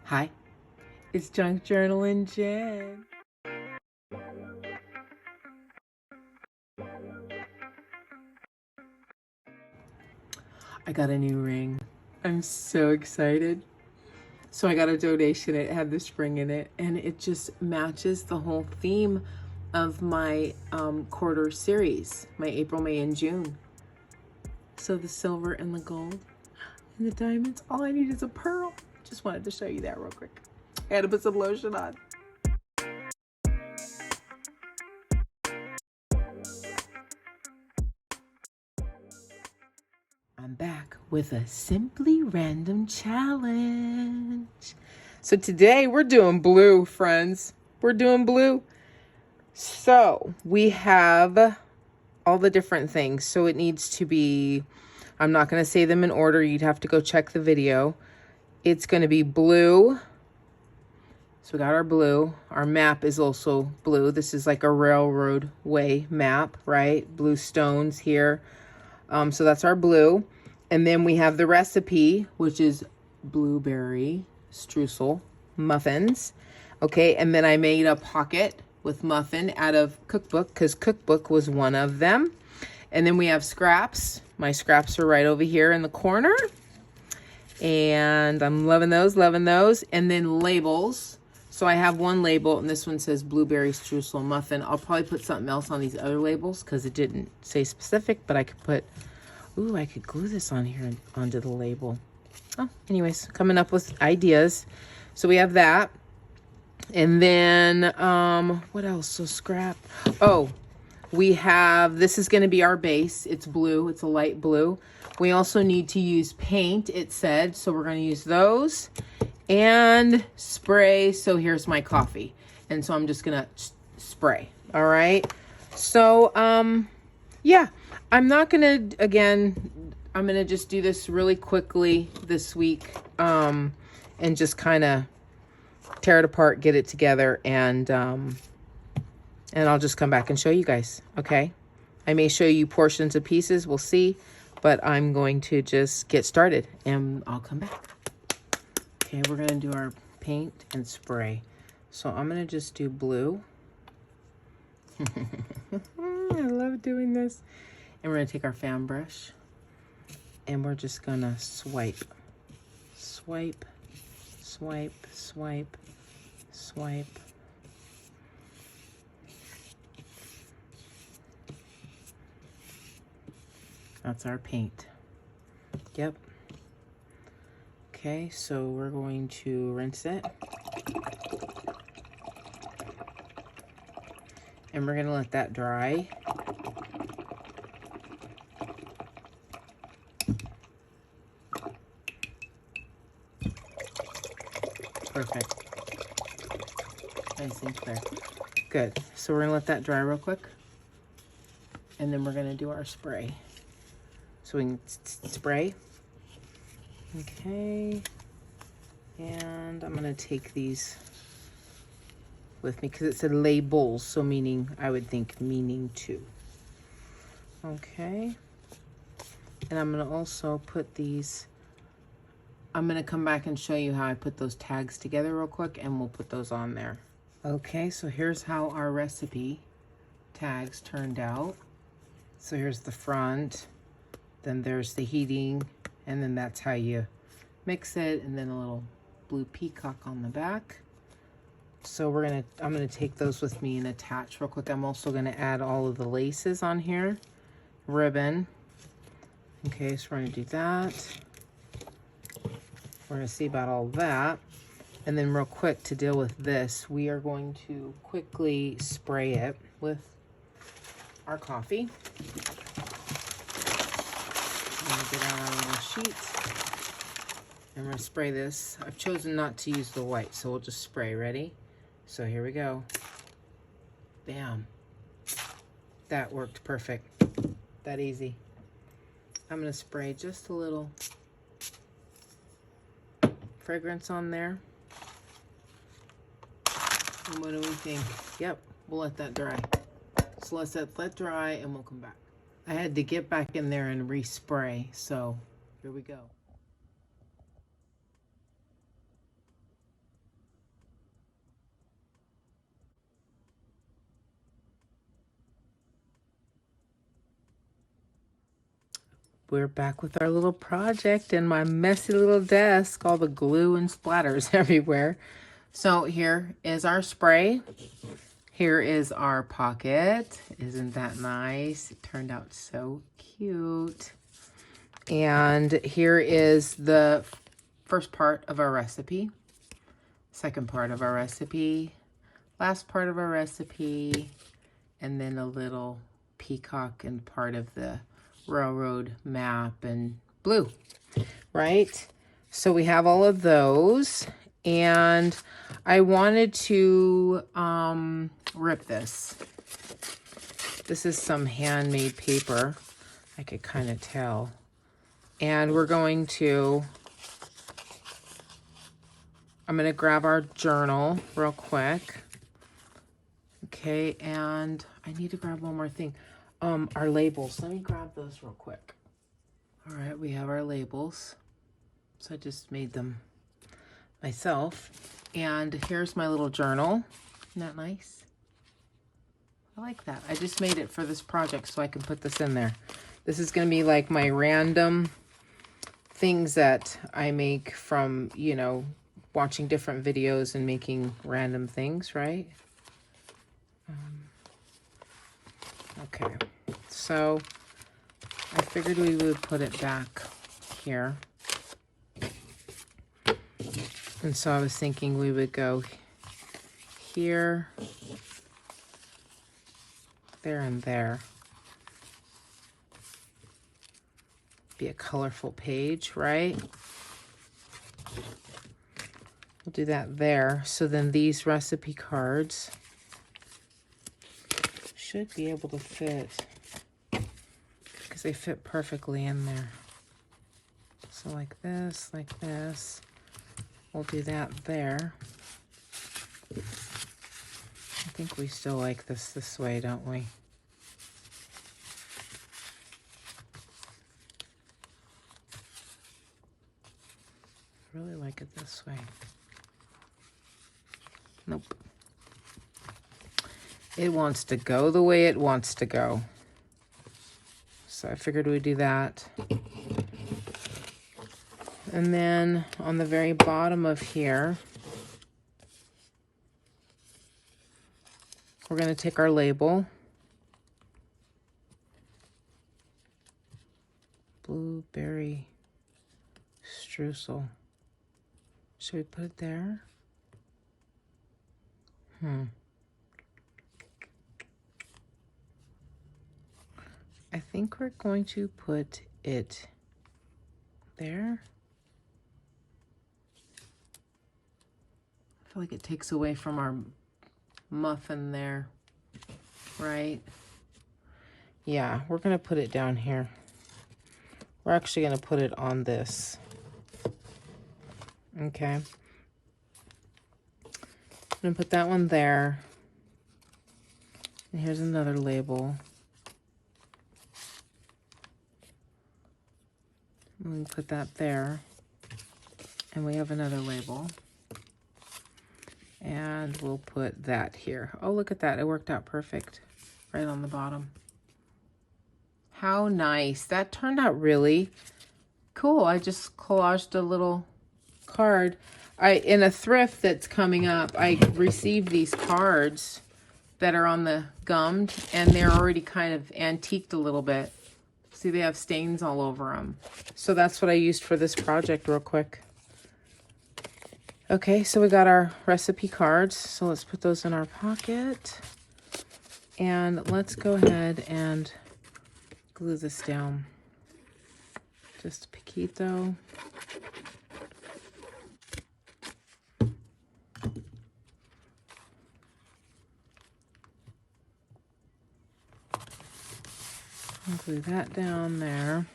Hi, it's Junk Journaling Jen. I got a new ring. I'm so excited. So I got a donation. It had this ring in it, and it just matches the whole theme of my quarter series, my April, May, and June. So the silver and the gold and the diamonds. All I need is a pearl. Just wanted to show you that real quick. I had to put some lotion on. I'm back with a Simply Random challenge. So today we're doing blue, friends. We're doing blue. So we have all the different things. So it needs to be, I'm not going to say them in order. You'd have to go check the video. It's going to be blue. So we got our blue. Our map is also blue. This is like a railroad way map, right? Blue stones here. So that's our blue. And then we have the recipe, which is blueberry streusel muffins. Okay, and then I made a pocket with muffin out of cookbook because cookbook was one of them. And then we have scraps. My scraps are right over here in the corner. And I'm loving those, loving those. And then labels. So I have one label, and this one says blueberry streusel muffin. I'll probably put something else on these other labels because it didn't say specific, but I could put, ooh, I could glue this on here onto the label. Oh, anyways, coming up with ideas. So we have that. And then, what else? So scrap. Oh, we have, this is going to be our base. It's blue. It's a light blue. We also need to use paint, it said. So we're going to use those. And spray. So here's my coffee. And so I'm just going to spray. All right. So, yeah, I'm not going to, again, I'm going to just do this really quickly this week. And just kind of tear it apart, get it together. And I'll just come back and show you guys. Okay. I may show you portions of pieces. We'll see. But I'm going to just get started and I'll come back. Okay, we're going to do our paint and spray. So I'm going to just do blue. I love doing this. And we're going to take our fan brush. And we're just going to swipe. Swipe, swipe, swipe, swipe. That's our paint. Yep. Okay, so we're going to rinse it. And we're going to let that dry. Perfect. Nice and clear. Good. So we're going to let that dry real quick. And then we're going to do our spray. So we can spray. Okay, and I'm gonna take these with me because it said labels, so meaning, I would think meaning to. Okay, and I'm gonna also put these, I'm gonna come back and show you how I put those tags together real quick, and we'll put those on there. Okay, so here's how our recipe tags turned out. So here's the front, then there's the heating, and then that's how you mix it, and then a little blue peacock on the back. So I'm gonna take those with me and attach real quick. I'm also gonna add all of the laces on here, ribbon. Okay, so we're gonna do that. We're gonna see about all that. And then real quick, to deal with this, we are going to quickly spray it with our coffee. Get out our little sheets. And we're gonna spray this. I've chosen not to use the white, so we'll just spray. Ready? So here we go. Bam. That worked perfect. That easy. I'm gonna spray just a little fragrance on there. And what do we think? Yep, we'll let that dry. So let's let that dry and we'll come back. I had to get back in there and respray, so here we go. we're back with our little project and my messy little desk, all the glue and splatters everywhere. So here is our spray. Here is our pocket. Isn't that nice? It turned out so cute. And here is the first part of our recipe, second part of our recipe, last part of our recipe, and then a little peacock and part of the railroad map and blue, right? So we have all of those, and I wanted to rip this. This is some handmade paper, I could kind of tell. And we're going to, I'm going to grab our journal real quick. Okay, and I need to grab one more thing. Our labels. Let me grab those real quick. All right, we have our labels. So I just made them myself. And here's my little journal. Isn't that nice? I like that. I just made it for this project so I can put this in there. This is going to be like my random things that I make from, you know, watching different videos and making random things, right? Okay, so I figured we would put it back here. And so I was thinking we would go here, there, and there. Be a colorful page, right? We'll do that there. So then these recipe cards should be able to fit, because they fit perfectly in there. So like this, we'll do that there. I think we still like this way, don't we? I really like it this way. Nope. It wants to go the way it wants to go. So I figured we'd do that. And then on the very bottom of here, we're going to take our label. Blueberry streusel. Should we put it there? I think we're going to put it there. I feel like it takes away from our muffin there, right? Yeah, we're going to put it down here. We're actually going to put it on this. Okay. I'm going to put that one there. And here's another label. We can put that there. And we have another label. And we'll put that here. Oh, look at that. It worked out perfect. Right on the bottom. How nice. That turned out really cool. I just collaged a little card. In a thrift that's coming up, I received these cards that are on the gummed, and they're already kind of antiqued a little bit. See, they have stains all over them. So that's what I used for this project real quick. Okay, so we got our recipe cards. So let's put those in our pocket. And let's go ahead and glue this down. Just poquito. Glue that down there.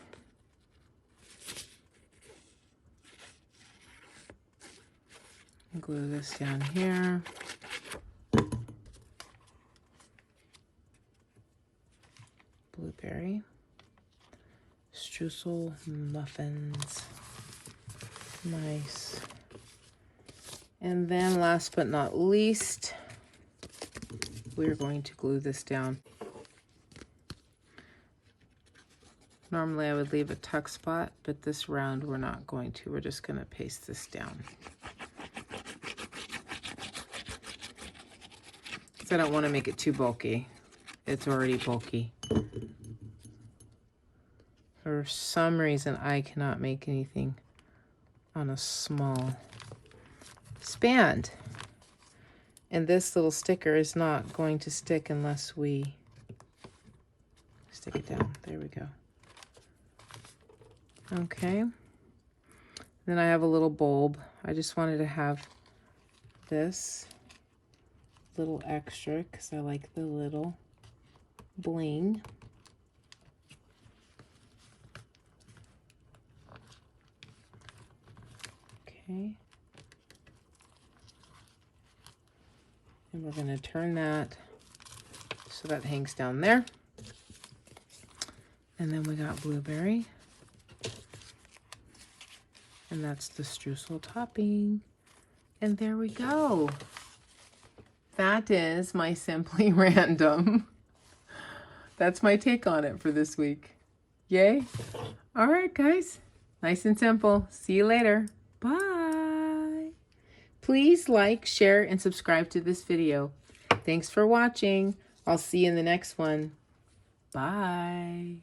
Glue this down here. Blueberry streusel muffins. Nice. And then last but not least, we're going to glue this down. Normally I would leave a tuck spot, but this round we're not going to. We're just going to paste this down. Because I don't want to make it too bulky. It's already bulky. For some reason, I cannot make anything on a small span. And this little sticker is not going to stick unless we stick it down. There we go. Okay. Then I have a little bulb. I just wanted to have this little extra because I like the little bling. Okay. And we're going to turn that so that hangs down there. And then we got blueberry. And that's the streusel topping. And there we go. That is my Simply Random. That's my take on it for this week. Yay. All right, guys. Nice and simple. See you later. Bye. Please like, share, and subscribe to this video. Thanks for watching. I'll see you in the next one. Bye.